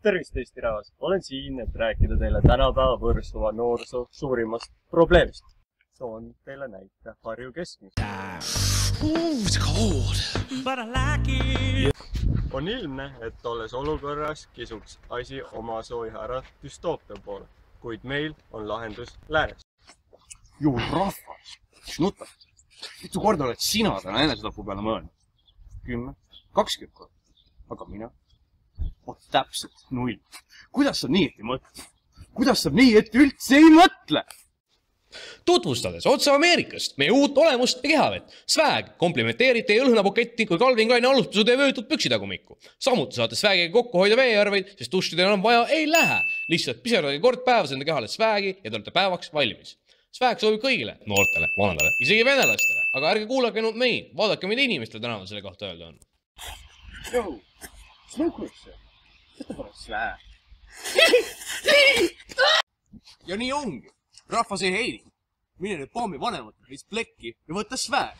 Tervist, Eesti rahvas! Olen siin, et rääkida teile tänapäeva Võrsuva noorsoo suurimast probleemist. Soon teile näite Harju keskmist. It's cold, but I like it. On ilmne, et olles olukorras kisuks asi oma soojahära düstoopia poole, kuid meil on lahendus läänes. Ju rahvas, mis nutad? Mitu korda oled sina täna enesetapu peale mõelnud? 10, 20 korda. Aga mina? Täpselt 0. Kuidas saab nii, et ei mõtle? Kuidas saab nii, et üldse ei mõtle? Tutvustades otse Ameerikast meie uut olemust ja kehavett. Swag komplimenteerib teie õlhnabuketti kui Calvin Kleini aluspesu teie vöötud püksitagumikku. Samuti saate Swagiga kokku hoida veearveid, sest dušida enam vaja ei lähe. Lihtsalt piserdage kord päevas enda kehale Swagi ja te olete päevaks valmis. Swag soovib kõigile, noortele, vanadele, isegi venelastele. Aga ärge kuulake ainult meid, vaadake mida inimestel tänaval selle kohta öelda on. Johu, snukurisse. Võta pole Swag. Ja nii ongi. Rahvas ei heidi. Mine nüüd pommi vanematele, viis plekki ja võtta Swag.